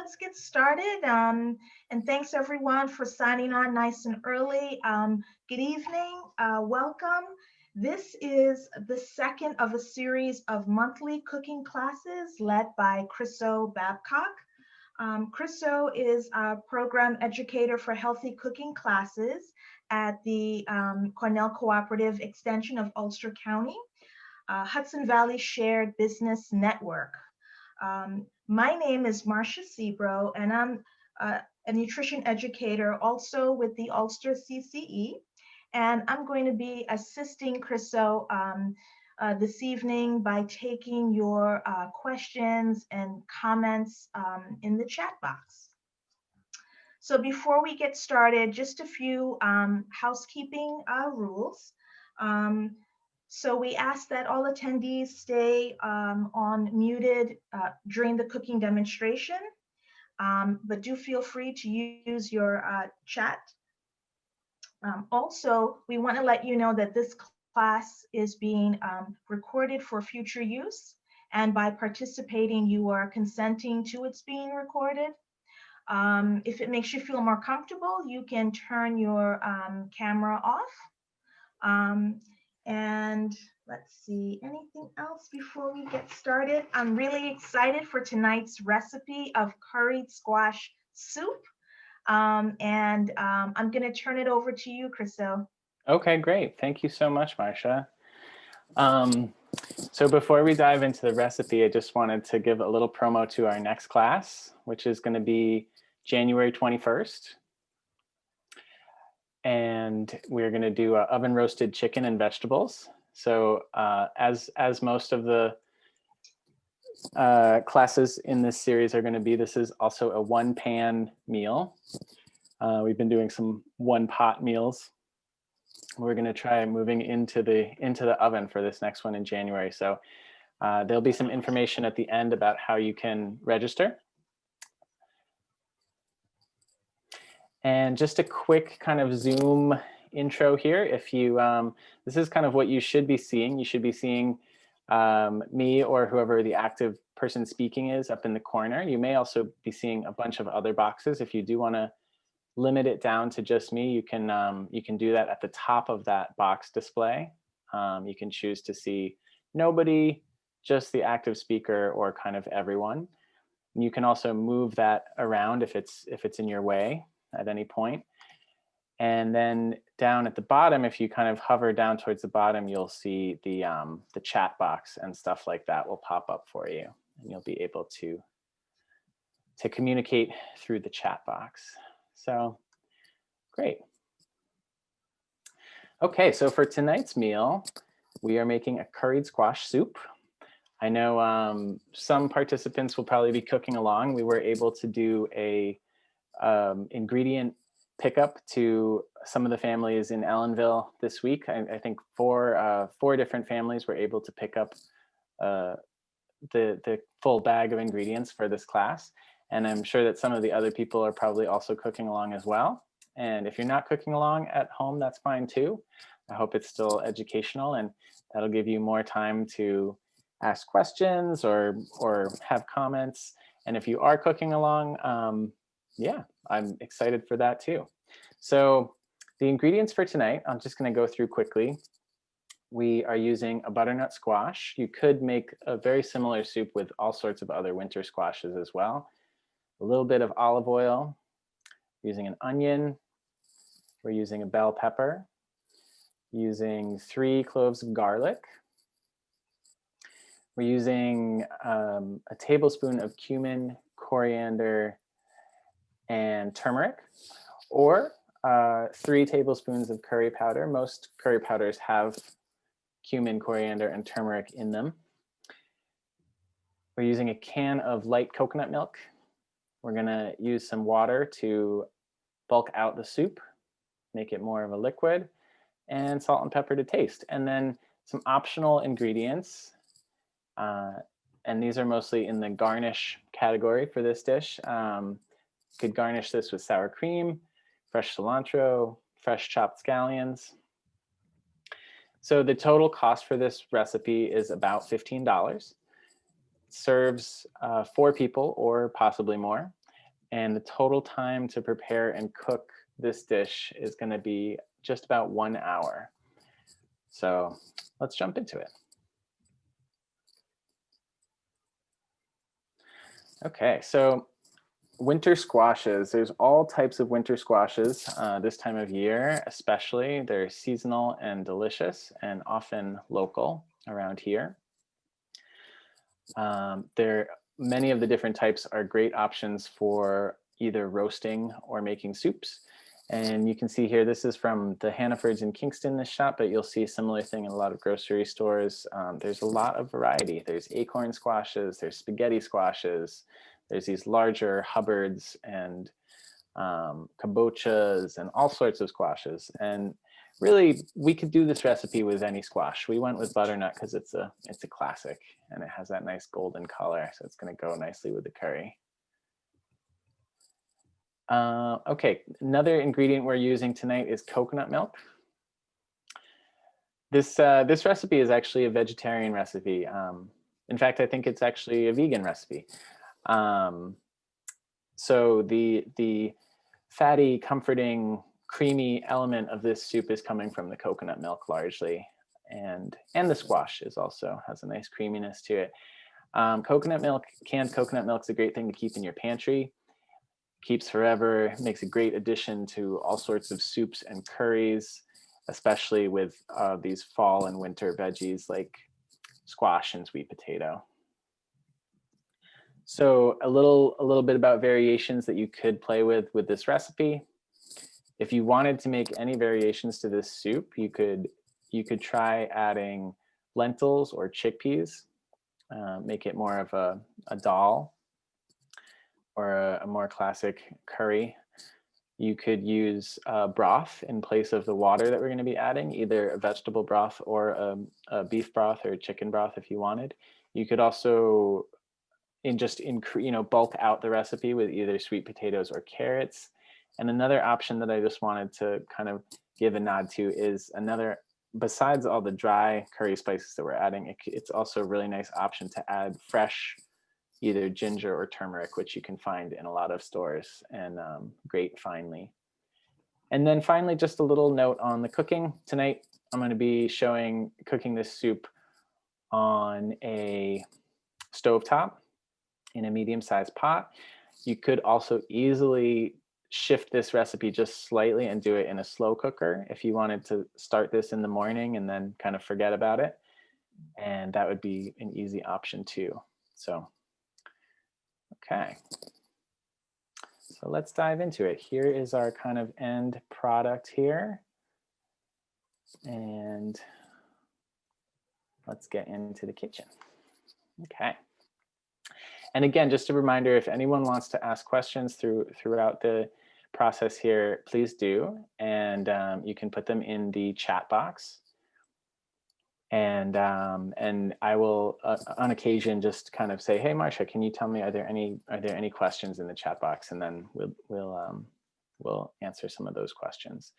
let's get started. And thanks everyone for signing on nice and early. Good evening, welcome. This is the second of a series of monthly cooking classes led by Chrisso Babcock. Chrisso is a program educator for healthy cooking classes at the Cornell Cooperative Extension of Ulster County, Hudson Valley Shared Business Network. My name is Marcia Sebro, and I'm a nutrition educator also with the Ulster CCE. And I'm going to be assisting Chrisso this evening by taking your questions and comments in the chat box. So before we get started, just a few housekeeping rules. So we ask that all attendees stay on muted during the cooking demonstration, but do feel free to use your chat. Also, we want to let you know that this class is being recorded for future use, and by participating, you are consenting to its being recorded. If it makes you feel more comfortable, you can turn your camera off. And let's see, anything else before we get started? I'm really excited for tonight's recipe of curried squash soup. I'm going to turn it over to you, Chrisso. Okay, great. Thank you so much, Marcia. So before we dive into the recipe, I just wanted to give a little promo to our next class, which is going to be January 21st. And we're going to do oven roasted chicken and vegetables. So as most of the classes in this series are going to be, this is also a one pan meal. We've been doing some one pot meals. We're going to try moving into the oven for this next one in January. So there'll be some information at the end about how you can register. And just a quick kind of Zoom intro here. If you, this is kind of what you should be seeing. You should be seeing me or whoever the active person speaking is up in the corner. You may also be seeing a bunch of other boxes. If you do want to limit it down to just me, you can do that at the top of that box display. You can choose to see nobody, just the active speaker, or kind of everyone. And you can also move that around if it's in your way at any point. And then down at the bottom, if you kind of hover down towards the bottom, you'll see the chat box and stuff like that will pop up for you, and you'll be able to communicate through the chat box. So great. Okay, so for tonight's meal, we are making a curried squash soup. I know some participants will probably be cooking along. We were able to do a ingredient pickup to some of the families in Ellenville this week. I think four different families were able to pick up the full bag of ingredients for this class. And I'm sure that some of the other people are probably also cooking along as well. And if you're not cooking along at home, that's fine too. I hope it's still educational, and that'll give you more time to ask questions or have comments. And if you are cooking along, yeah, I'm excited for that too. So the ingredients for tonight, I'm just going to go through quickly. We are using a butternut squash. You could make a very similar soup with all sorts of other winter squashes as well. A little bit of olive oil, using an onion. We're using a bell pepper, using 3 cloves of garlic. We're using a tablespoon of cumin, coriander, and turmeric, or 3 tablespoons of curry powder. Most curry powders have cumin, coriander, and turmeric in them. We're using a can of light coconut milk. We're going to use some water to bulk out the soup, make it more of a liquid, and salt and pepper to taste. And then some optional ingredients. And these are mostly in the garnish category for this dish. Could garnish this with sour cream, fresh cilantro, fresh chopped scallions. So the total cost for this recipe is about $15. Serves 4 people or possibly more. And the total time to prepare and cook this dish is going to be just about 1 hour. So let's jump into it. Okay, so winter squashes. There's all types of winter squashes this time of year, especially. They're seasonal and delicious and often local around here. Many of the different types are great options for either roasting or making soups. And you can see here, this is from the Hannafords in Kingston, this shop, but you'll see a similar thing in a lot of grocery stores. There's a lot of variety. There's acorn squashes, there's spaghetti squashes, there's these larger Hubbards and kabochas and all sorts of squashes. And really, we could do this recipe with any squash. We went with butternut because it's a classic and it has that nice golden color. So it's going to go nicely with the curry. Okay, another ingredient we're using tonight is coconut milk. This recipe is actually a vegetarian recipe. In fact, I think it's actually a vegan recipe. So the fatty, comforting, creamy element of this soup is coming from the coconut milk largely, and the squash has a nice creaminess to it. Coconut milk, canned coconut milk is a great thing to keep in your pantry. Keeps forever, makes a great addition to all sorts of soups and curries, especially with these fall and winter veggies like squash and sweet potato. So a little bit about variations that you could play with this recipe. If you wanted to make any variations to this soup, you could try adding lentils or chickpeas, make it more of a dal or a more classic curry. You could use broth in place of the water that we're going to be adding, either a vegetable broth or a beef broth or chicken broth if you wanted. You could also bulk out the recipe with either sweet potatoes or carrots. And another option that I just wanted to kind of give a nod to is besides all the dry curry spices that we're adding, it's also a really nice option to add fresh either ginger or turmeric, which you can find in a lot of stores and grate finely. And then finally, just a little note on the cooking. Tonight, I'm going to be cooking this soup on a stovetop in a medium-sized pot. You could also easily shift this recipe just slightly and do it in a slow cooker if you wanted to start this in the morning and then kind of forget about it. And that would be an easy option too. So, okay. So let's dive into it. Here is our kind of end product here. And let's get into the kitchen. Okay. And again, just a reminder, if anyone wants to ask questions throughout the process here, please do. And you can put them in the chat box. And I will, on occasion, just kind of say, "Hey, Marcia, can you tell me are there any questions in the chat box?" And then we'll answer some of those questions.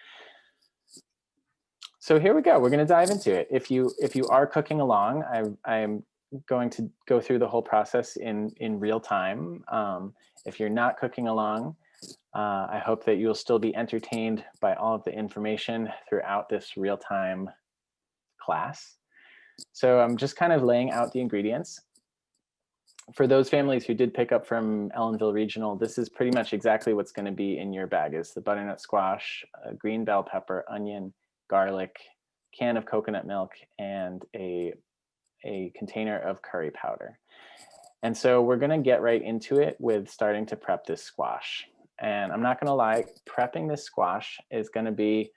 So here we go. We're going to dive into it. If you are cooking along, I'm going to go through the whole process in real time. If you're not cooking along, I hope that you'll still be entertained by all of the information throughout this real-time class. So I'm just kind of laying out the ingredients. For those families who did pick up from Ellenville Regional, this is pretty much exactly what's going to be in your bag. Is the butternut squash, green bell pepper, onion, garlic, can of coconut milk, and a container of curry powder. And so we're going to get right into it with starting to prep this squash. And I'm not going to lie, prepping this squash is going to be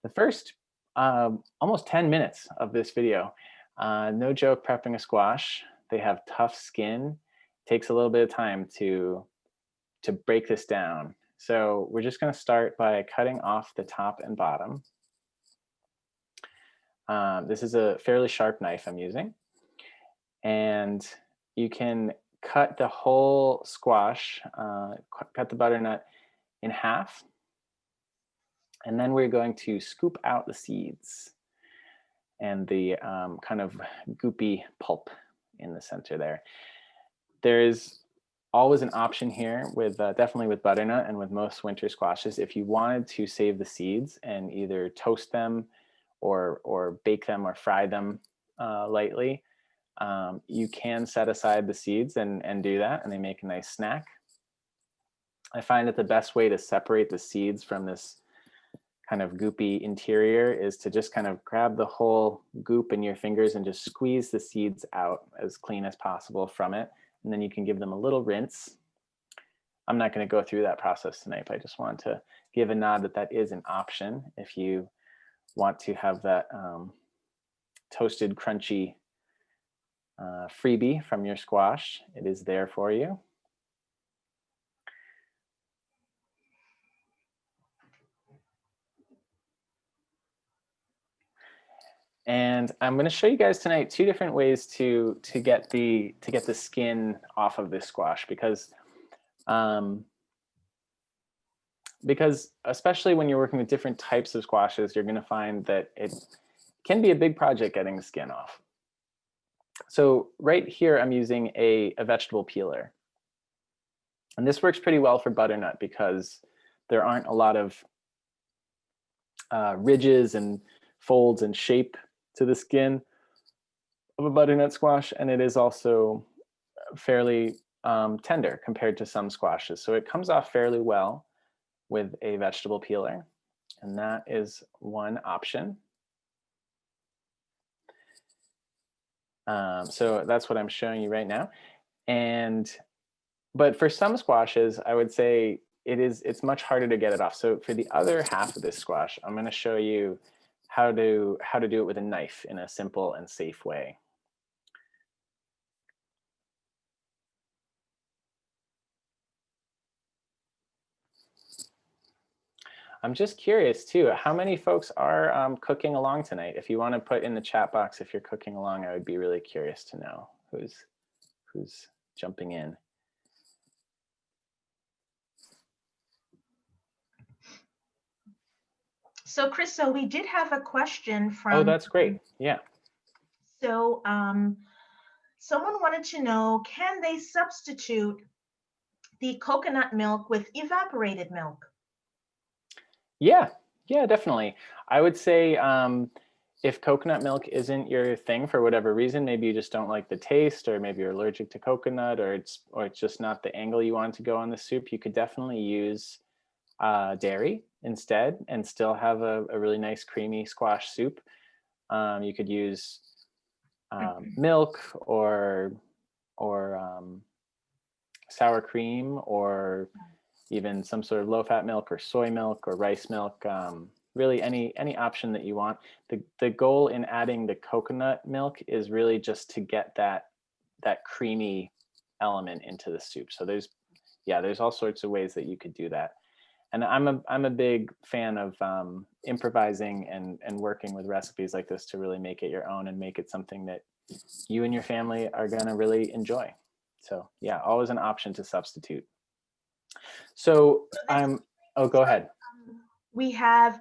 the first almost 10 minutes of this video. No joke, prepping a squash. They have tough skin. It takes a little bit of time to break this down. So we're just going to start by cutting off the top and bottom. This is a fairly sharp knife I'm using. And you can cut the whole squash, cut the butternut in half. And then we're going to scoop out the seeds and the kind of goopy pulp in the center there. There's always an option here with definitely with butternut and with most winter squashes. If you wanted to save the seeds and either toast them or bake them or fry them lightly, you can set aside the seeds and do that, and they make a nice snack. I find that the best way to separate the seeds from this kind of goopy interior is to just kind of grab the whole goop in your fingers and just squeeze the seeds out as clean as possible from it. And then you can give them a little rinse. I'm not going to go through that process tonight, but I just wanted to give a nod that that is an option if you want to have that toasted, crunchy freebie from your squash. It is there for you. And I'm going to show you guys tonight 2 different ways to get the skin off of this squash, because especially when you're working with different types of squashes, you're going to find that it can be a big project getting the skin off. So right here, I'm using a vegetable peeler. And this works pretty well for butternut because there aren't a lot of ridges and folds and shape to the skin of a butternut squash. And it is also fairly tender compared to some squashes. So it comes off fairly well with a vegetable peeler. And that is one option. So that's what I'm showing you right now. But for some squashes, I would say it's much harder to get it off. So for the other half of this squash, I'm going to show you how to do it with a knife in a simple and safe way. I'm just curious too, how many folks are cooking along tonight? If you want to put in the chat box if you're cooking along, I would be really curious to know who's jumping in. So Chrisso, we did have a question from. Oh, that's great. Yeah. So someone wanted to know, can they substitute the coconut milk with evaporated milk? Yeah, definitely. I would say if coconut milk isn't your thing for whatever reason, maybe you just don't like the taste, or maybe you're allergic to coconut, or it's just not the angle you want to go on the soup, you could definitely use dairy instead and still have a really nice creamy squash soup. You could use milk or sour cream, or even some sort of low-fat milk or soy milk or rice milk. Really any option that you want. The goal in adding the coconut milk is really just to get that creamy element into the soup. So there's all sorts of ways that you could do that. And I'm a big fan of improvising and working with recipes like this to really make it your own and make it something that you and your family are going to really enjoy. So yeah, always an option to substitute. So go ahead. We have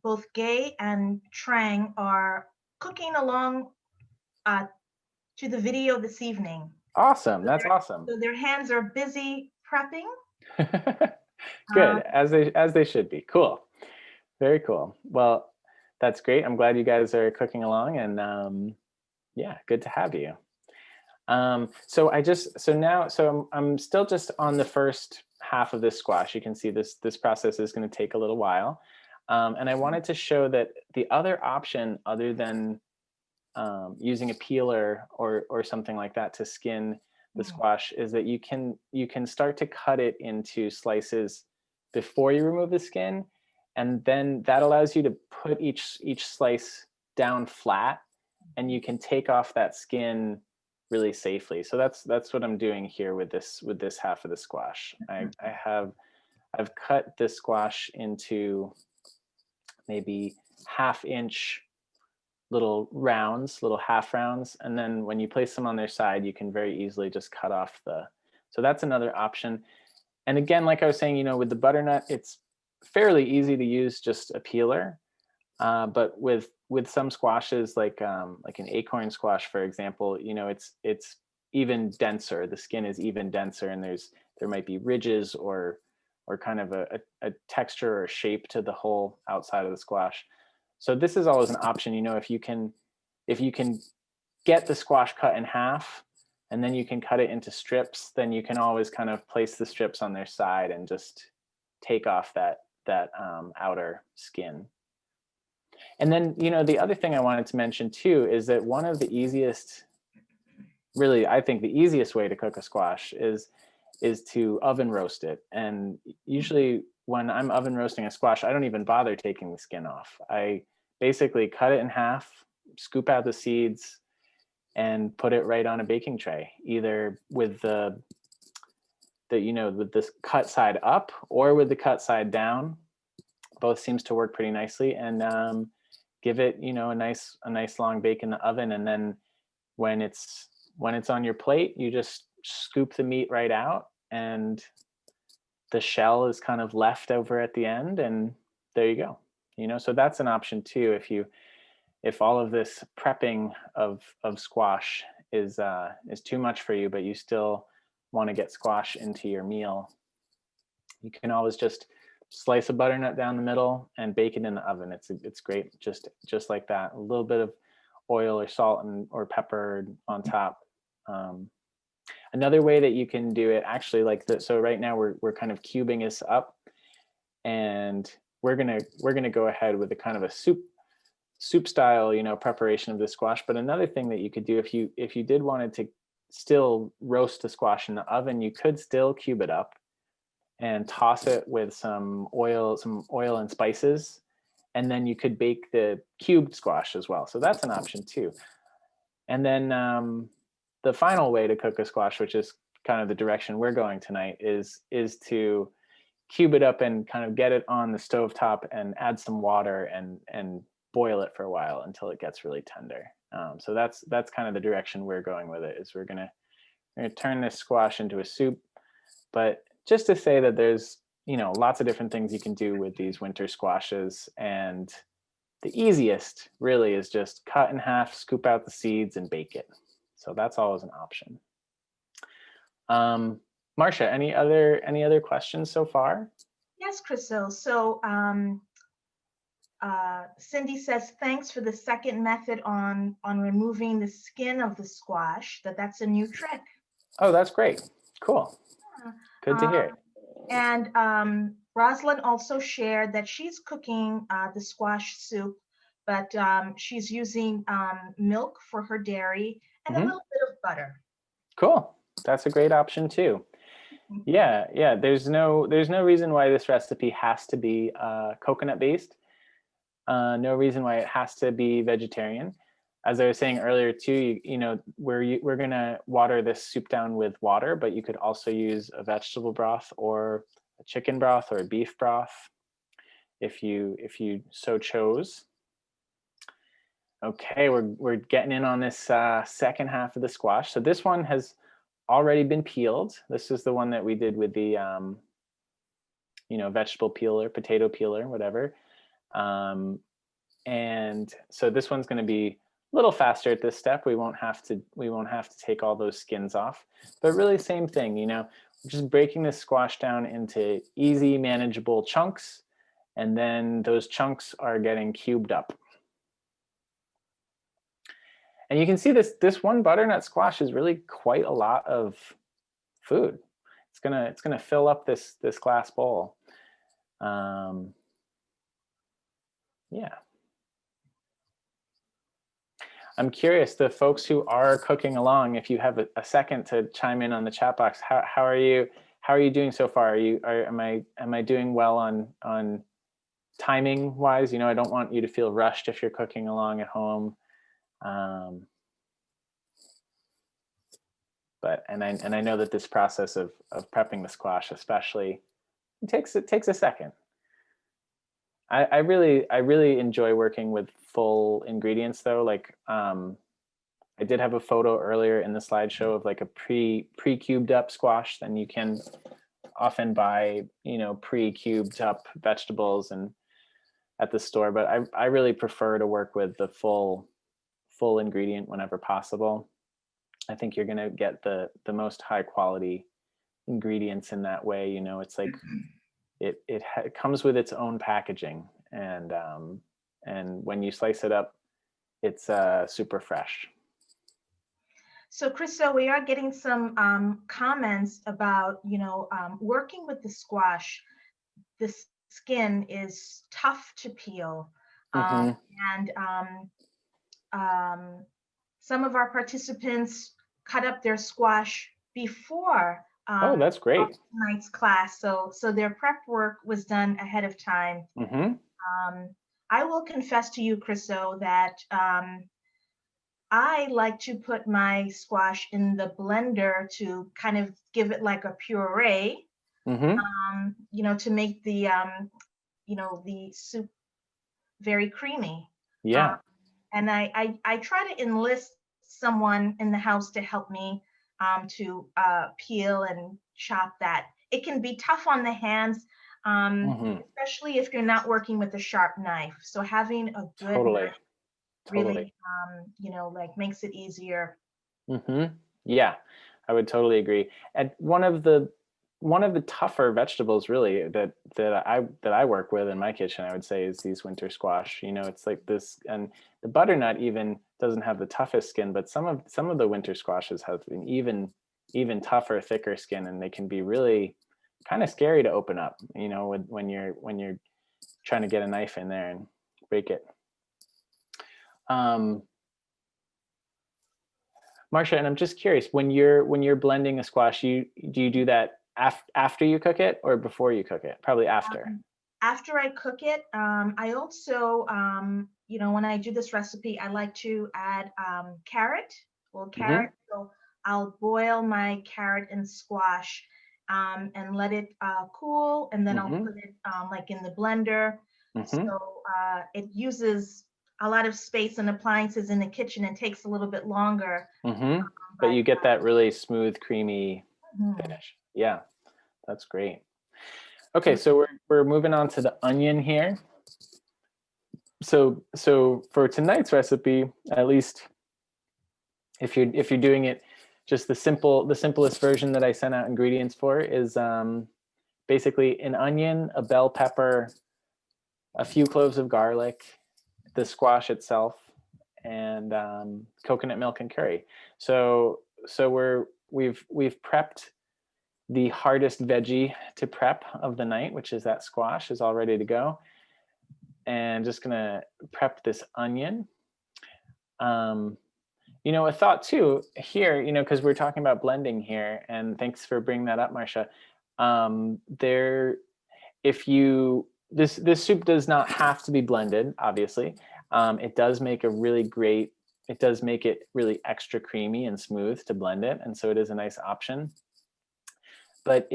both Gay and Trang are cooking along to the video this evening. Awesome, that's awesome. So their hands are busy prepping. Good, as they should be. Cool, very cool. Well, that's great. I'm glad you guys are cooking along, and yeah, good to have you. So I'm still just on the first half of this squash. You can see this process is going to take a little while, and I wanted to show that the other option, other than using a peeler or something like that to skin the squash, is that you can start to cut it into slices before you remove the skin, and then that allows you to put each slice down flat, and you can take off that skin really safely. So that's what I'm doing here with this half of the squash. I've cut this squash into maybe 1/2 inch little rounds, little half rounds, and then when you place them on their side, you can very easily just cut off so that's another option. And again, like I was saying, with the butternut, it's fairly easy to use just a peeler, but with some squashes, like an acorn squash, for example, it's even denser. The skin is even denser, and there might be ridges or kind of a texture or shape to the whole outside of the squash. So this is always an option. If you can get the squash cut in half, and then you can cut it into strips, then you can always kind of place the strips on their side and just take off that outer skin. And then, the other thing I wanted to mention too is that one of the easiest, really, I think the easiest way to cook a squash is to oven roast it. And usually when I'm oven roasting a squash, I don't even bother taking the skin off. I basically cut it in half, scoop out the seeds, and put it right on a baking tray, either with with this cut side up or with the cut side down. Both seems to work pretty nicely, and give it a nice long bake in the oven. And then when it's on your plate, you just scoop the meat right out, and the shell is kind of left over at the end, and there you go. So that's an option too, if all of this prepping of squash is too much for you, but you still want to get squash into your meal. You can always just slice a butternut down the middle and bake it in the oven. It's great, just like that. A little bit of oil or salt or pepper on top. Another way that you can do it, actually, so right now we're kind of cubing this up, and we're gonna go ahead with a kind of a soup style preparation of the squash. But another thing that you could do, if you did wanted to still roast the squash in the oven, you could still cube it up and toss it with some oil and spices, and then you could bake the cubed squash as well. So that's an option too. And then the final way to cook a squash, which is kind of the direction we're going tonight, is to cube it up and kind of get it on the stovetop and add some water and boil it for a while until it gets really tender. So that's kind of the direction we're going with it, is we're gonna turn this squash into a soup. But just to say that there's lots of different things you can do with these winter squashes, and the easiest really is just cut in half, scoop out the seeds, and bake it. So that's always an option. Marcia, any other questions so far? Yes, Chrisso. So Cindy says, thanks for the second method on removing the skin of the squash. That's a new trick. Oh, that's great. Cool. Good to hear. And Rosalind also shared that she's cooking the squash soup, but she's using milk for her dairy and a little bit of butter. Cool. That's a great option too. Yeah. There's no reason why this recipe has to be coconut based. No reason why it has to be vegetarian. As I was saying earlier too, we're gonna water this soup down with water, but you could also use a vegetable broth or a chicken broth or a beef broth if you so chose. Okay, we're getting in on this second half of the squash. So this one has already been peeled. This is the one that we did with the vegetable peeler, potato peeler, whatever. And so this one's going to be a little faster at this step. We won't have to take all those skins off. But really, same thing. Just breaking this squash down into easy, manageable chunks, and then those chunks are getting cubed up. And you can see this one butternut squash is really quite a lot of food. It's gonna fill up this glass bowl. Yeah. I'm curious, the folks who are cooking along, if you have a second to chime in on the chat box, how are you doing so far? Am I doing well on timing wise? I don't want you to feel rushed if you're cooking along at home. But I know that this process of prepping the squash especially takes a second. I really enjoy working with full ingredients though. Like I did have a photo earlier in the slideshow of like a pre-cubed up squash. Then you can often buy pre-cubed up vegetables and at the store. But I really prefer to work with the full ingredient whenever possible. I think you're going to get the most high quality ingredients in that way. You know, it's like it comes with its own packaging, and when you slice it up, it's super fresh. So, Chrisso, we are getting some comments about, working with the squash. The skin is tough to peel, Mm-hmm. and some of our participants cut up their squash before Oh, that's great. tonight's class, so their prep work was done ahead of time. Mm-hmm. I will confess to you, Chrisso, that I like to put my squash in the blender to kind of give it like a puree, Mm-hmm. to make the soup very creamy. Yeah. And I try to enlist someone in the house to help me to peel and chop that. It can be tough on the hands, Mm-hmm. especially if you're not working with a sharp knife. So having a good Totally. knife Totally. really, like makes it easier. Mm-hmm. Yeah, I would totally agree. And one of the tougher vegetables really that I work with in my kitchen, I would say, is these winter squash. You know, it's like this, and the butternut even doesn't have the toughest skin, but some of the winter squashes have an even tougher, thicker skin, and they can be really kind of scary to open up, you know, when you're trying to get a knife in there and break it. Marcia, and I'm just curious, when you're blending a squash, do you do that after you cook it or before you cook it? Probably after. After I cook it, I also, when I do this recipe, I like to add carrot, well, Mm-hmm. carrot. So I'll boil my carrot and squash and let it cool, and then I'll Mm-hmm. put it like in the blender. Mm-hmm. So it uses a lot of space and appliances in the kitchen and takes a little bit longer. Mm-hmm. But But you get that really smooth, creamy mhm. finish. Yeah, that's great. Okay, so we're moving on to the onion here. So for tonight's recipe, at least if you're doing it just the simplest version that I sent out ingredients for is basically an onion, a bell pepper, a few cloves of garlic, the squash itself, and coconut milk and curry. So we've prepped the hardest veggie to prep of the night, which is that squash, is all ready to go. And just gonna prep this onion. A thought too here, because we're talking about blending here, and thanks for bringing that up, Marcia. If you this soup does not have to be blended, obviously. It does make it really extra creamy and smooth to blend it, and so it is a nice option. But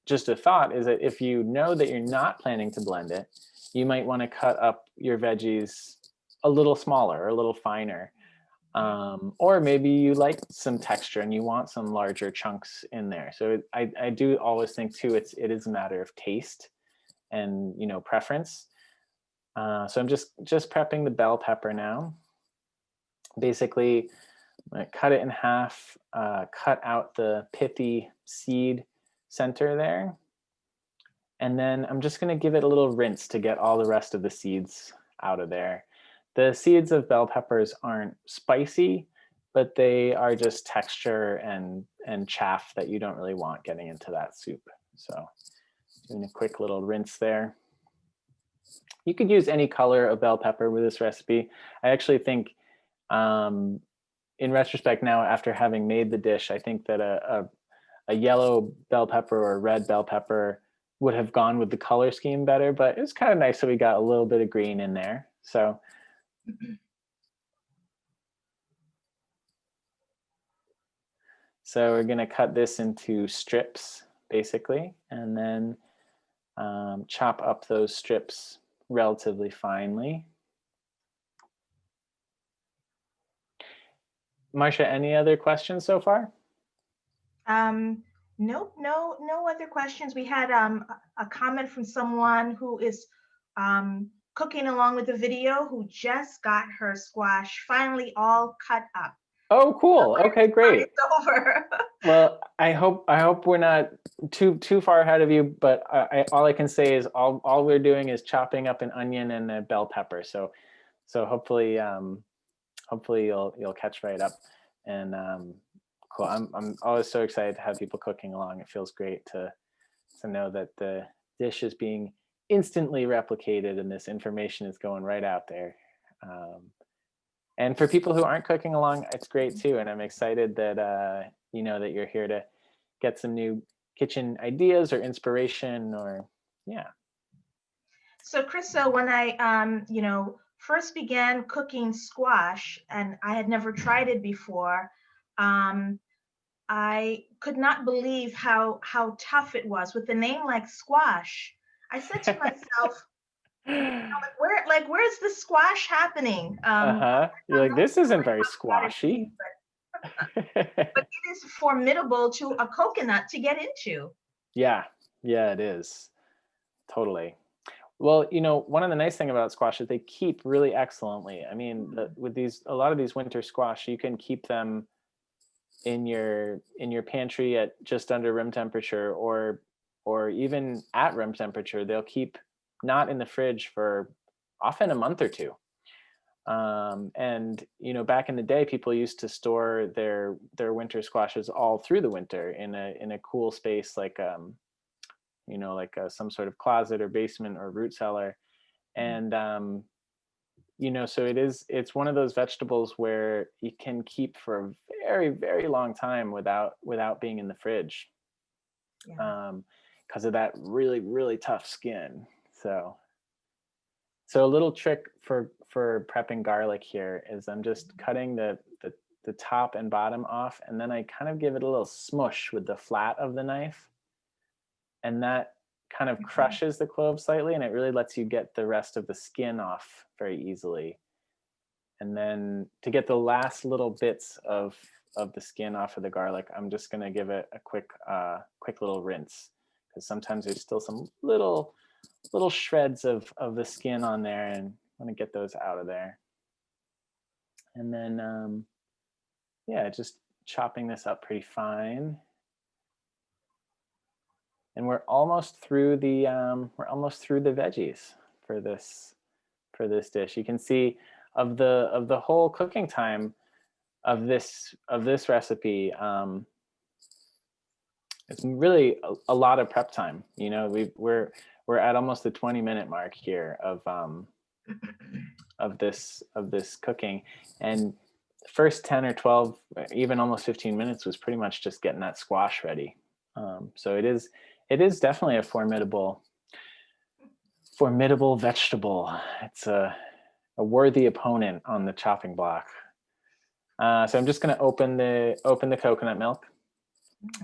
just a thought is that if you know that you're not planning to blend it, you might want to cut up your veggies a little smaller or a little finer. Or maybe you like some texture and you want some larger chunks in there. So I do always think too, it is a matter of taste and preference. So I'm just prepping the bell pepper now. Basically, I'm gonna cut it in half, cut out the pithy seed center there. And then I'm just gonna give it a little rinse to get all the rest of the seeds out of there. The seeds of bell peppers aren't spicy, but they are just texture and chaff that you don't really want getting into that soup. So doing a quick little rinse there. You could use any color of bell pepper with this recipe. I actually think, in retrospect now, after having made the dish, I think that a yellow bell pepper or a red bell pepper would have gone with the color scheme better, but it's kind of nice that we got a little bit of green in there. So we're going to cut this into strips, basically, and then chop up those strips relatively finely. Marcia, any other questions so far? Nope, no other questions. We had a comment from someone who is cooking along with the video, who just got her squash finally all cut up. Oh, cool. Okay, great. It's over. Well, I hope we're not too far ahead of you, but all I can say is all we're doing is chopping up an onion and a bell pepper. So hopefully hopefully you'll catch right up. And cool. I'm always so excited to have people cooking along. It feels great to know that the dish is being instantly replicated and this information is going right out there. And for people who aren't cooking along, it's great too. And I'm excited that you know that you're here to get some new kitchen ideas or inspiration or yeah. So, Chrisso, when I, first began cooking squash, and I had never tried it before, um, I could not believe how tough it was with a name like squash. I said to myself, where's the squash happening? Uh-huh. You're I'm like, not this sure isn't very how it be, squashy. but it is formidable to a coconut to get into. Yeah, yeah, it is. Totally. Well, you know, one of the nice thing about squash is they keep really excellently. I mean, with these a lot of these winter squash, you can keep them in your pantry at just under room temperature or even at room temperature. They'll keep not in the fridge for often a month or two. And you know, back in the day, people used to store their winter squashes all through the winter in a cool space like you know, like some sort of closet or basement or root cellar. And you know, so it's one of those vegetables where you can keep for a very long time without being in the fridge Yeah. because of that really tough skin. So a little trick for prepping garlic here is I'm just cutting the top and bottom off, and then I kind of give it a little smush with the flat of the knife, and that kind of crushes the clove slightly, and it really lets you get the rest of the skin off very easily. And then to get the last little bits of the skin off of the garlic, I'm just going to give it a quick little rinse, because sometimes there's still some little shreds of the skin on there, and I want to get those out of there. And then yeah, just chopping this up pretty fine. And we're almost through the veggies for this dish. You can see of the whole cooking time of this recipe, it's really a lot of prep time. You know, we're at almost the 20-minute mark here of this cooking, and the first 10 or 12, even almost 15 minutes was pretty much just getting that squash ready. So it is definitely a formidable vegetable. It's a worthy opponent on the chopping block. So I'm just going to open the coconut milk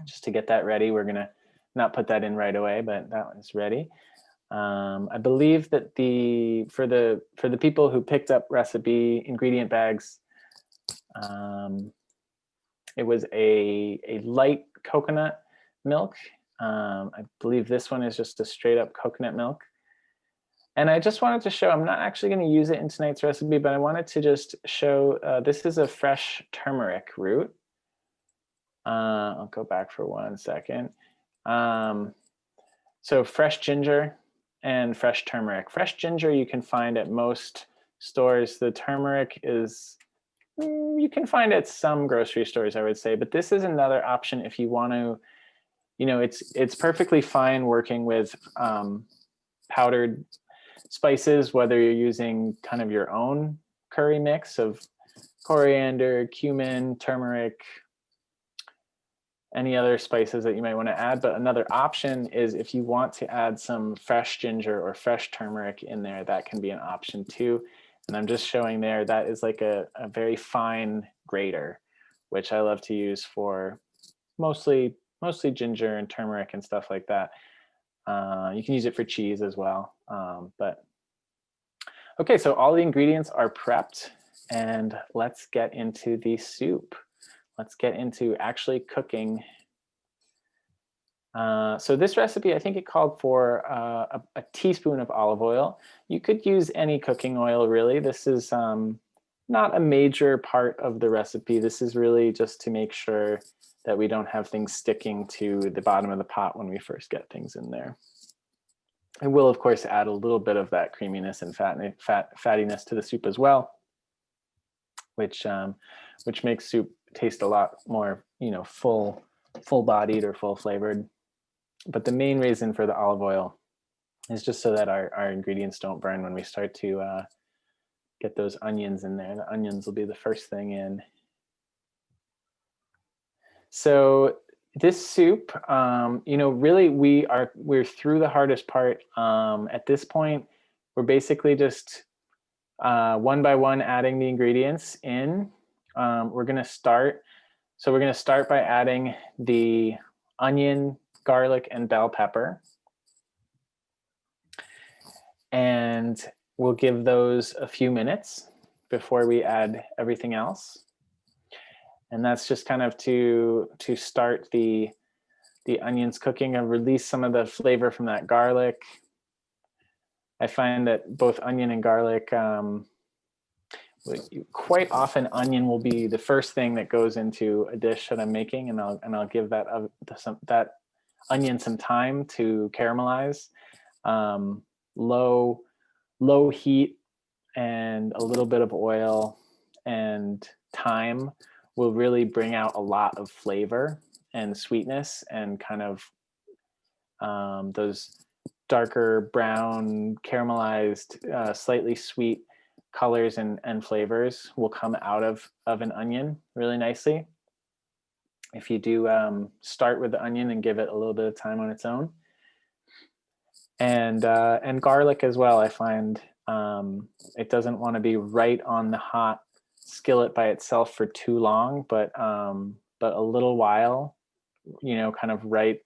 just to get that ready. We're going to not put that in right away, but that one's ready. I believe that for the people who picked up recipe ingredient bags, it was a light coconut milk. I believe this one is just a straight up coconut milk. And I just wanted to show, I'm not actually going to use it in tonight's recipe, but I wanted to just show, this is a fresh turmeric root. I'll go back for 1 second. So fresh ginger and fresh turmeric. Fresh ginger you can find at most stores. The turmeric is, you can find at some grocery stores, I would say, but this is another option if you want to, you know, it's perfectly fine working with powdered spices, whether you're using kind of your own curry mix of coriander, cumin, turmeric, any other spices that you might want to add. But another option is if you want to add some fresh ginger or fresh turmeric in there, that can be an option too. And I'm just showing there, that is like a very fine grater, which I love to use for mostly ginger and turmeric and stuff like that. You can use it for cheese as well. But okay, so all the ingredients are prepped, and let's get into the soup. Let's get into actually cooking. So this recipe, I think it called for a teaspoon of olive oil. You could use any cooking oil, really. This is not a major part of the recipe. This is really just to make sure that we don't have things sticking to the bottom of the pot when we first get things in there. It will, of course, add a little bit of that creaminess and fattiness to the soup as well, which makes soup taste a lot more, full-bodied or full-flavored. But the main reason for the olive oil is just so that our ingredients don't burn when we start to get those onions in there. The onions will be the first thing in. So this soup, really we're through the hardest part. At this point, we're basically just one by one adding the ingredients in. We're gonna start by adding the onion, garlic, and bell pepper. And we'll give those a few minutes before we add everything else. And that's just kind of to start the onions cooking and release some of the flavor from that garlic. I find that both onion and garlic, quite often onion will be the first thing that goes into a dish that I'm making, and I'll give that onion some time to caramelize. Low heat and a little bit of oil and thyme will really bring out a lot of flavor and sweetness, and kind of those darker brown caramelized, slightly sweet colors and flavors will come out of an onion really nicely if you do start with the onion and give it a little bit of time on its own. And garlic as well. I find it doesn't want to be right on the hot skillet by itself for too long, but a little while, kind of right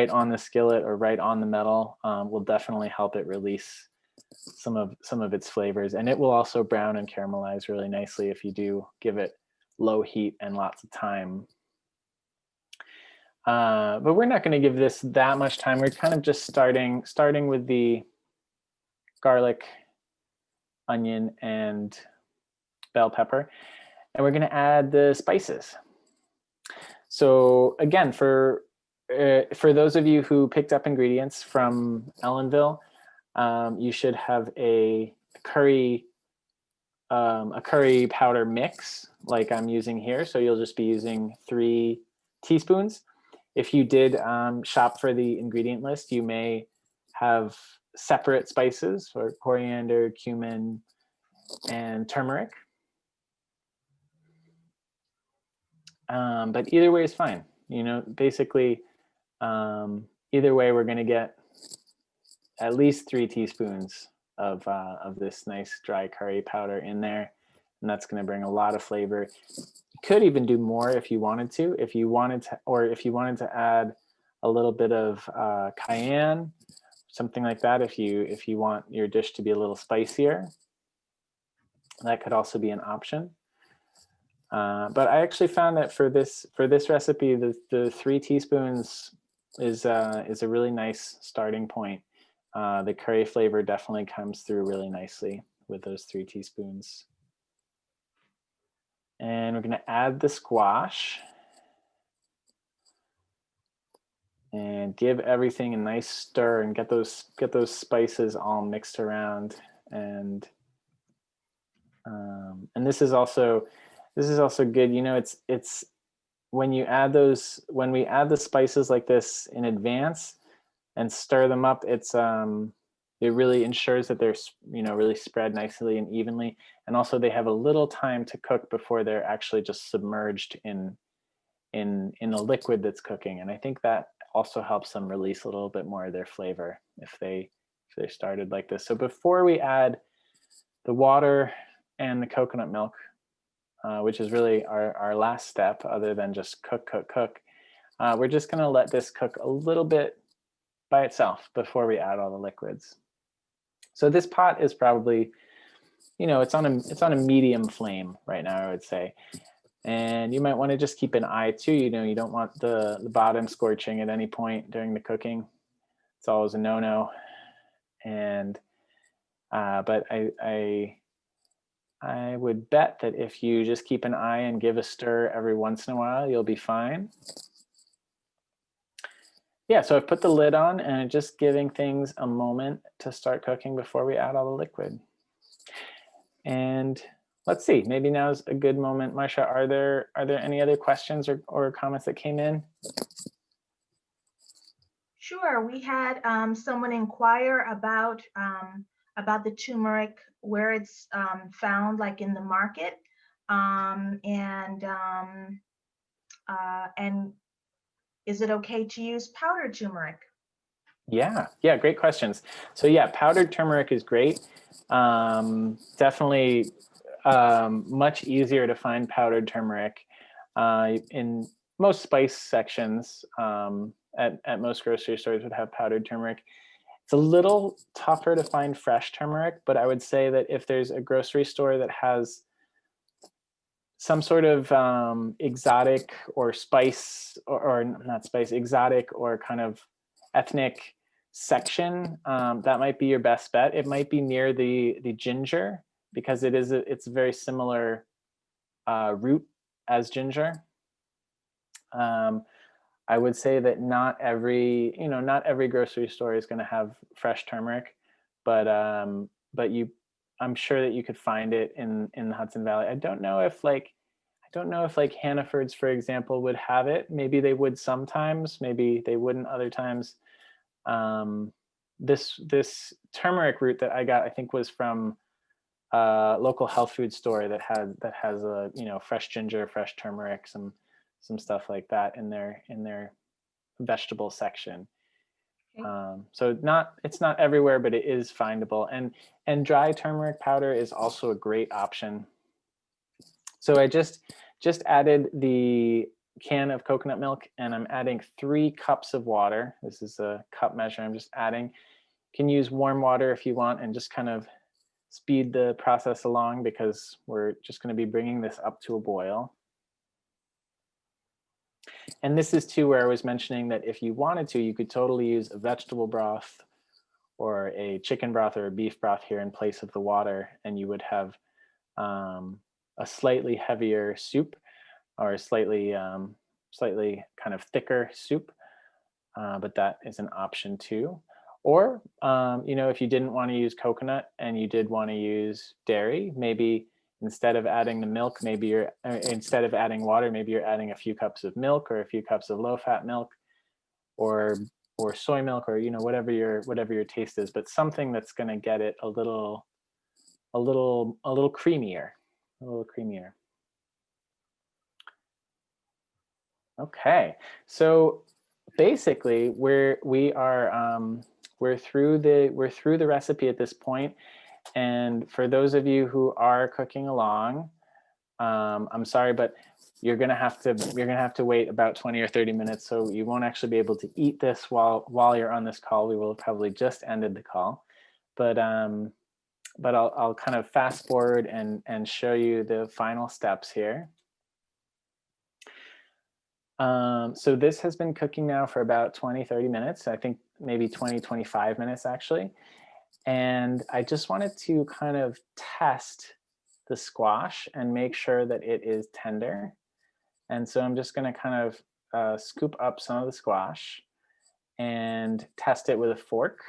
on the skillet or right on the metal will definitely help it release some of its flavors. And it will also brown and caramelize really nicely if you do give it low heat and lots of time. But we're not going to give this that much time. We're kind of just starting with the garlic, onion, and bell pepper, and we're going to add the spices. So again, for those of you who picked up ingredients from Ellenville, you should have a curry powder mix like I'm using here. So you'll just be using 3 teaspoons. If you did shop for the ingredient list, you may have separate spices for coriander, cumin, and turmeric. But either way is fine. Basically, either way, we're going to get at least 3 teaspoons of this nice dry curry powder in there, and that's going to bring a lot of flavor. You could even do more if you wanted to. If you wanted to add a little bit of cayenne, something like that. If you want your dish to be a little spicier, that could also be an option. But I actually found that for this recipe, the 3 teaspoons is a really nice starting point. The curry flavor definitely comes through really nicely with those 3 teaspoons. And we're going to add the squash and give everything a nice stir and get those spices all mixed around. And this is also good. It's when we add the spices like this in advance and stir them up, it really ensures that they're really spread nicely and evenly, and also they have a little time to cook before they're actually just submerged in a liquid that's cooking. And I think that also helps them release a little bit more of their flavor if they started like this. So before we add the water and the coconut milk, which is really our last step other than just cook, we're just going to let this cook a little bit by itself before we add all the liquids. So this pot is probably, it's on a medium flame right now, I would say. And you might want to just keep an eye too. You don't want the bottom scorching at any point during the cooking. It's always a no-no. And but I would bet that if you just keep an eye and give a stir every once in a while, you'll be fine. Yeah, so I've put the lid on and just giving things a moment to start cooking before we add all the liquid. And let's see, maybe now's a good moment. Marcia, are there any other questions or comments that came in? Sure, we had someone inquire about the turmeric, where it's found, like in the market, and is it okay to use powdered turmeric? Yeah, great questions. So yeah, powdered turmeric is great. Definitely much easier to find powdered turmeric in most spice sections. At most grocery stores would have powdered turmeric. It's a little tougher to find fresh turmeric, but I would say that if there's a grocery store that has some sort of exotic or spice or not spice, exotic or kind of ethnic section, that might be your best bet. It might be near the ginger because it's a very similar root as ginger. I would say that not every grocery store is going to have fresh turmeric, but I'm sure that you could find it in the Hudson Valley. I don't know if like Hannaford's, for example, would have it. Maybe they would sometimes, maybe they wouldn't other times. This turmeric root that I got, I think, was from a local health food store that has a fresh ginger, fresh turmeric, some stuff like that in their vegetable section. Okay. So it's not everywhere, but it is findable. And dry turmeric powder is also a great option. So I just added the can of coconut milk, and I'm adding 3 cups of water. This is a cup measure. I'm just adding. You can use warm water if you want, and just kind of speed the process along because we're just going to be bringing this up to a boil. And this is too where I was mentioning that if you wanted to, you could totally use a vegetable broth or a chicken broth or a beef broth here in place of the water, and you would have a slightly heavier soup or a slightly kind of thicker soup, but that is an option too. Or if you didn't want to use coconut and you did want to use dairy, maybe instead of adding the milk, instead of adding water, maybe you're adding a few cups of milk or a few cups of low-fat milk, or soy milk, or whatever your taste is, but something that's going to get it a little creamier, Okay, so basically we're through the recipe at this point. And for those of you who are cooking along, I'm sorry, but you're gonna have to wait about 20 or 30 minutes, so you won't actually be able to eat this while you're on this call. We will have probably just ended the call, but I'll kind of fast forward and show you the final steps here. So this has been cooking now for about 20-30 minutes. I think maybe 20-25 minutes actually. And I just wanted to kind of test the squash and make sure that it is tender. And so I'm just going to kind of scoop up some of the squash and test it with a fork.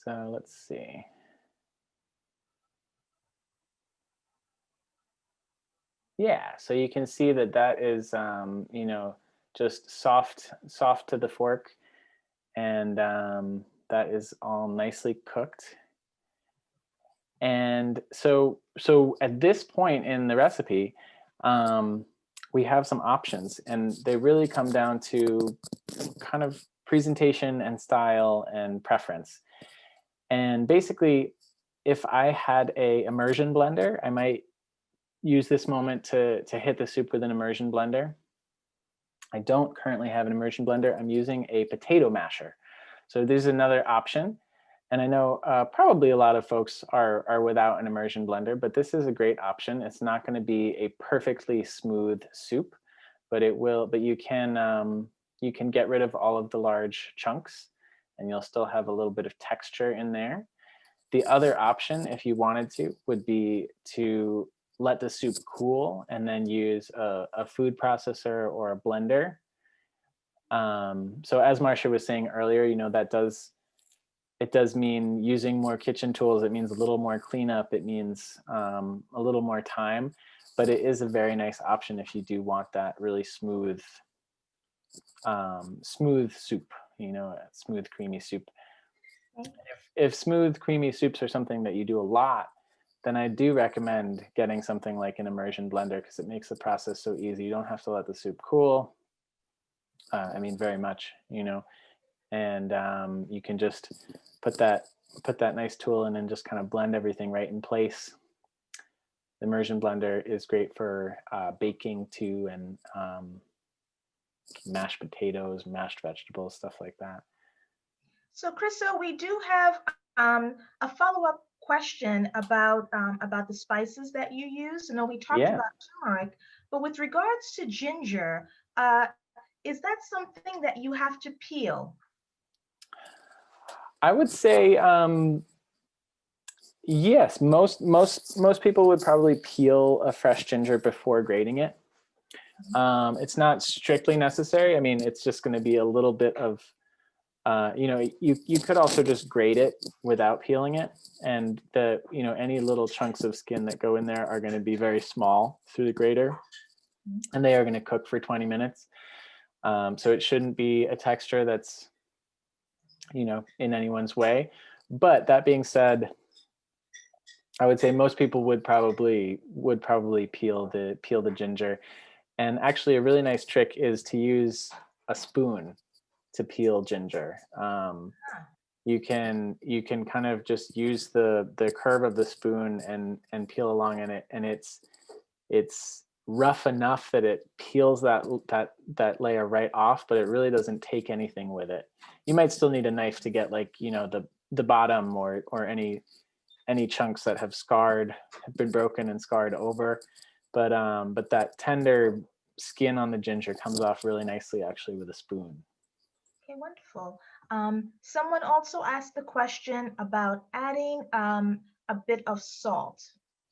So let's see. Yeah, so you can see that is, just soft to the fork, and that is all nicely cooked. And so at this point in the recipe, we have some options, and they really come down to kind of presentation and style and preference. And basically, if I had a immersion blender, I might use this moment to hit the soup with an immersion blender. I don't currently have an immersion blender. I'm using a potato masher. So this is another option. And I know probably a lot of folks are without an immersion blender, but this is a great option. It's not going to be a perfectly smooth soup, but you can get rid of all of the large chunks and you'll still have a little bit of texture in there. The other option, if you wanted to, would be to let the soup cool and then use a food processor or a blender. So as Marcia was saying earlier, you know, it does mean using more kitchen tools. It means a little more cleanup. It means a little more time, but it is a very nice option if you do want that really smooth, smooth soup, you know, a smooth, creamy soup. If smooth, creamy soups are something that you do a lot, then I do recommend getting something like an immersion blender, because it makes the process so easy. You don't have to let the soup cool. I mean, very much, you know, and you can just put that nice tool in and just kind of blend everything right in place. The immersion blender is great for baking too, and mashed potatoes, mashed vegetables, stuff like that. So, Chrisso, we do have a follow-up question about the spices that you use. You know, we talked Yeah, about turmeric, but with regards to ginger, is that something that you have to peel? I would say yes. Most people would probably peel a fresh ginger before grating it. It's not strictly necessary. I mean, it's just going to be a little bit of, you know, you could also just grate it without peeling it, and you know, any little chunks of skin that go in there are going to be very small through the grater, and they are going to cook for 20 minutes. So it shouldn't be a texture that's, you know, in anyone's way. But that being said, I would say most people would probably peel the ginger. And actually, a really nice trick is to use a spoon to peel ginger. You can kind of just use the curve of the spoon and peel along in it, and it's rough enough that it peels that layer right off, but it really doesn't take anything with it. You might still need a knife to get, like, you know, the bottom or any chunks that have been broken and scarred over, but that tender skin on the ginger comes off really nicely actually with a spoon. Okay, wonderful. Someone also asked the question about adding a bit of salt.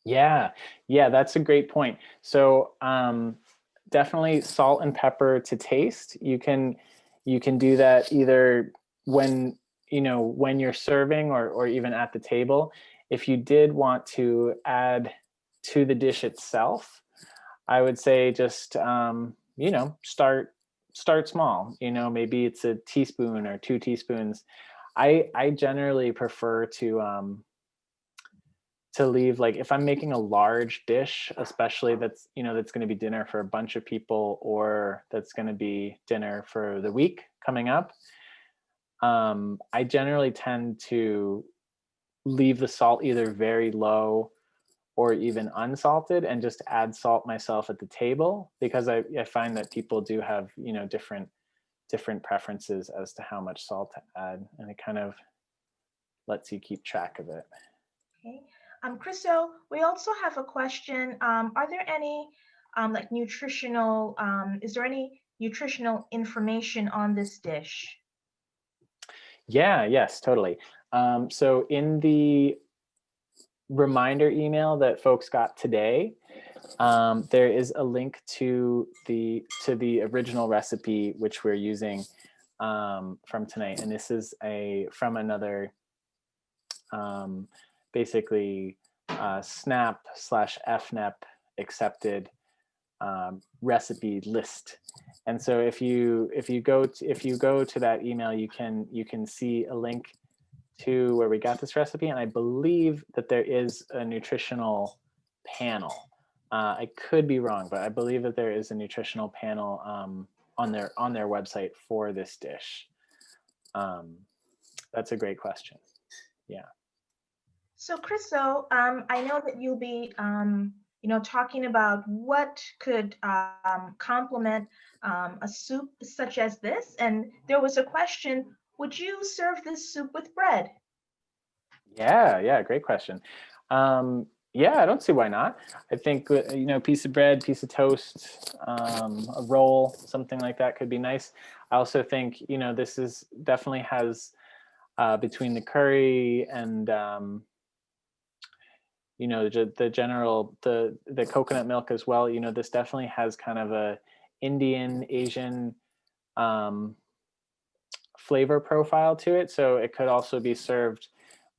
Yeah, that's a great point. So definitely salt and pepper to taste. You can do that either when, you know, when you're serving, or even at the table. If you did want to add to the dish itself, I would say just you know, start small. You know, maybe it's a teaspoon or 2 teaspoons. I generally prefer to leave, like, if I'm making a large dish, especially that's, you know, that's going to be dinner for a bunch of people, or that's going to be dinner for the week coming up, I generally tend to leave the salt either very low or even unsalted, and just add salt myself at the table, because I find that people do have, you know, different preferences as to how much salt to add, and it kind of lets you keep track of it. Okay. Chriso, we also have a question. Are there any like nutritional, is there any nutritional information on this dish? Yeah, yes, totally. So in the reminder email that folks got today, there is a link to the original recipe which we're using from tonight, and this is from another basically SNAP/FNEP accepted recipe list. And so if you go to that email, you can see a link to where we got this recipe, and I believe that there is a nutritional panel. I could be wrong, but I believe that there is a nutritional panel on their website for this dish. That's a great question. Yeah. So, Chriso, I know that you'll be, you know, talking about what could complement a soup such as this. And there was a question: would you serve this soup with bread? Yeah, great question. Yeah, I don't see why not. I think, you know, piece of bread, piece of toast, a roll, something like that could be nice. I also think, you know, this is definitely has between the curry and you know, the general, the coconut milk as well, you know, this definitely has kind of a Indian, Asian flavor profile to it. So it could also be served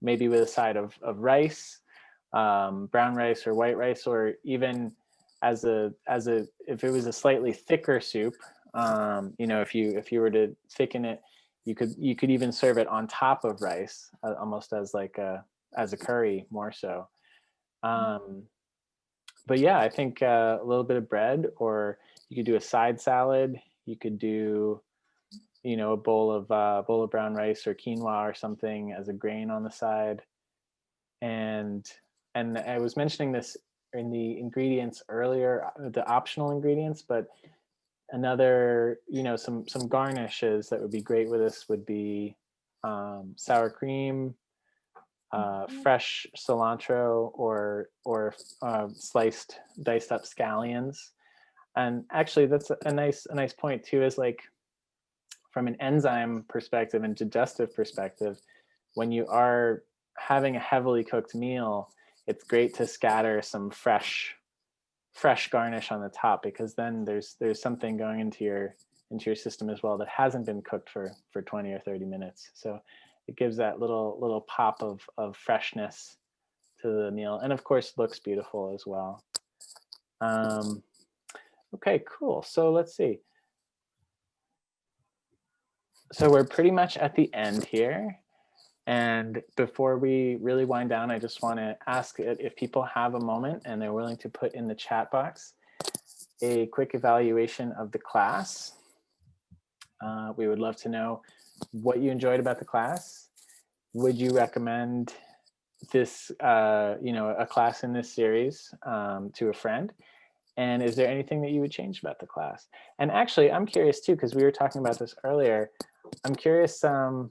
maybe with a side of rice, brown rice or white rice, or even as a if it was a slightly thicker soup, you know, if you were to thicken it, you could even serve it on top of rice, almost as like a curry more so. But yeah, I think a little bit of bread, or you could do a side salad. You could do, you know, a bowl of brown rice or quinoa or something as a grain on the side. And I was mentioning this in the ingredients earlier, the optional ingredients, but another, you know, some garnishes that would be great with this would be sour cream, fresh cilantro, or diced up scallions. And actually, that's a nice point too, is like from an enzyme perspective and digestive perspective, when you are having a heavily cooked meal, it's great to scatter some fresh garnish on the top, because then there's something going into your system as well that hasn't been cooked for 20 or 30 minutes. So it gives that little pop of freshness to the meal, and of course looks beautiful as well. Okay, cool. So let's see. So we're pretty much at the end here. And before we really wind down, I just want to ask if people have a moment and they're willing to put in the chat box a quick evaluation of the class. We would love to know what you enjoyed about the class. Would you recommend this, you know, a class in this series to a friend? And is there anything that you would change about the class? And actually, I'm curious too, because we were talking about this earlier. I'm curious, you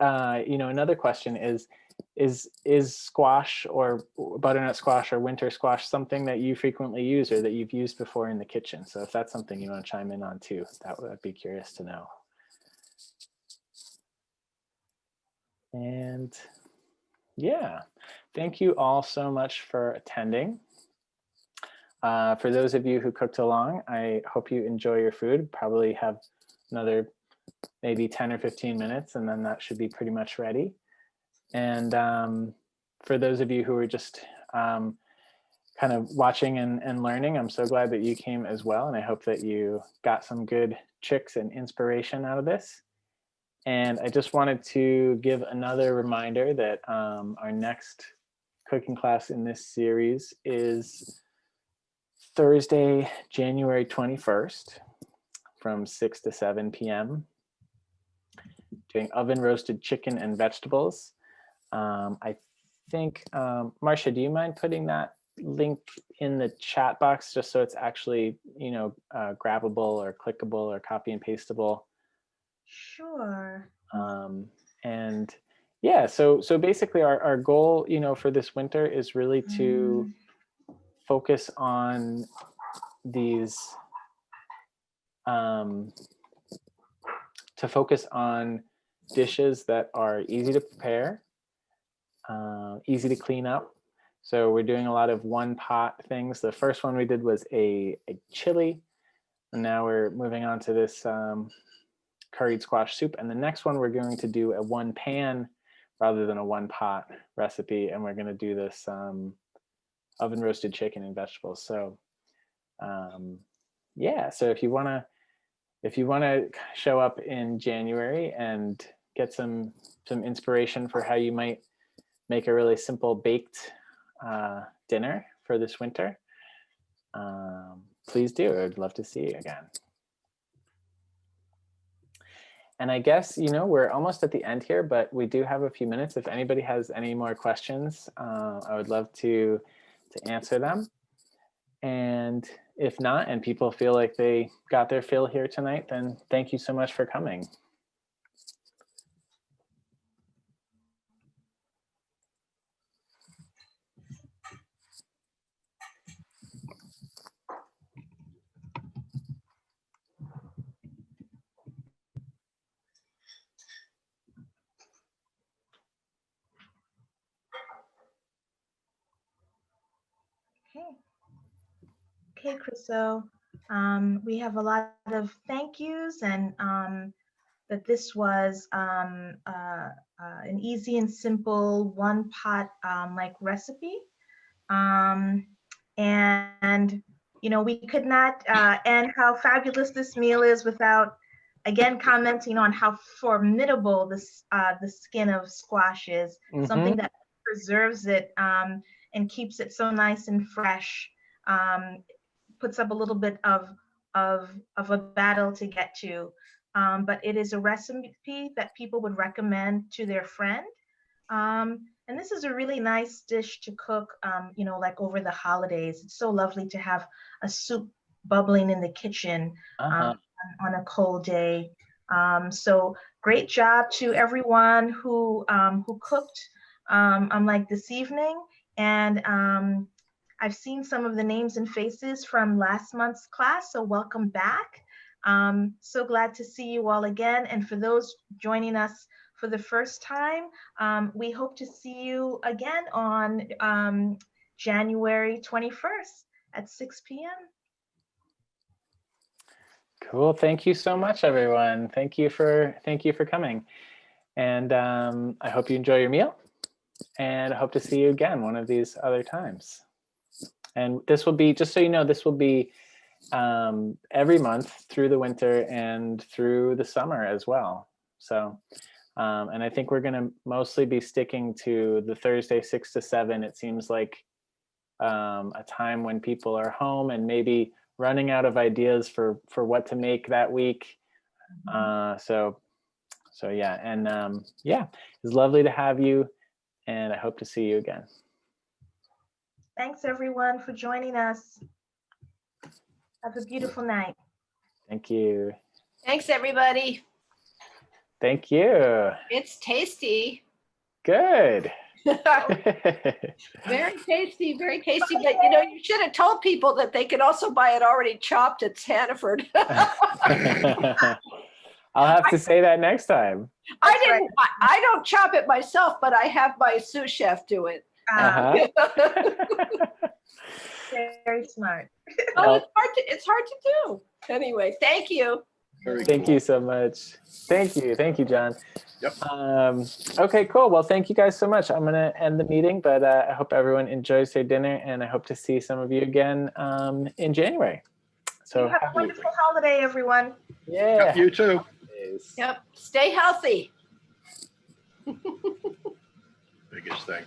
know, another question is squash or butternut squash or winter squash something that you frequently use or that you've used before in the kitchen? So if that's something you want to chime in on too, that would be curious to know. And yeah, thank you all so much for attending. For those of you who cooked along, I hope you enjoy your food. Probably have another maybe 10 or 15 minutes, and then that should be pretty much ready. And for those of you who are just kind of watching and learning, I'm so glad that you came as well. And I hope that you got some good tricks and inspiration out of this. And I just wanted to give another reminder that our next cooking class in this series is Thursday, January 21st from 6 to 7 p.m. doing oven roasted chicken and vegetables. I think, Marcia, do you mind putting that link in the chat box just so it's actually, you know, grabbable or clickable or copy and pastable? Sure. And yeah, so basically our goal, you know, for this winter is really to focus on these, dishes that are easy to prepare, easy to clean up. So we're doing a lot of one pot things. The first one we did was a chili, and now we're moving on to this curried squash soup. And the next one we're going to do a one pan rather than a one pot recipe, and we're going to do this oven roasted chicken and vegetables. So yeah, so if you want to show up in January and get some inspiration for how you might make a really simple baked dinner for this winter, please do. I'd love to see you again. And I guess, you know, we're almost at the end here, but we do have a few minutes. If anybody has any more questions, I would love to answer them. And if not, and people feel like they got their fill here tonight, then thank you so much for coming. Okay, Chrisso. We have a lot of thank yous and that this was an easy and simple one pot like recipe. And you know, we could not end how fabulous this meal is without again commenting on how formidable this the skin of squash is. Something that preserves it and keeps it so nice and fresh. Puts up a little bit of a battle to get to, but it is a recipe that people would recommend to their friend. And this is a really nice dish to cook, you know, like over the holidays. It's so lovely to have a soup bubbling in the kitchen on a cold day. So great job to everyone who cooked like this evening. And I've seen some of the names and faces from last month's class, so welcome back. So glad to see you all again. And for those joining us for the first time, we hope to see you again on January 21st at 6 p.m. Cool. Thank you so much, everyone. Thank you for coming. And I hope you enjoy your meal. And I hope to see you again one of these other times. And this will be, just so you know, this will be every month through the winter and through the summer as well. So, and I think we're going to mostly be sticking to the Thursday 6 to 7. It seems like a time when people are home and maybe running out of ideas for what to make that week. So yeah, and yeah, it's lovely to have you, and I hope to see you again. Thanks everyone for joining us. Have a beautiful night. Thank you. Thanks, everybody. Thank you. It's tasty. Good. Very tasty, very tasty. But you know, you should have told people that they could also buy it already chopped at Hannaford. I'll have to say that next time. I don't chop it myself, but I have my sous chef do it. Very smart. Oh, it's hard to do. Anyway, thank you. Thank you so much. Thank you, John. Yep. Okay, cool. Well, thank you guys so much. I'm going to end the meeting, but I hope everyone enjoys their dinner, and I hope to see some of you again in January. So have a wonderful holiday, everyone. Yeah. Yep, you too. Yep. Stay healthy. Biggest thing.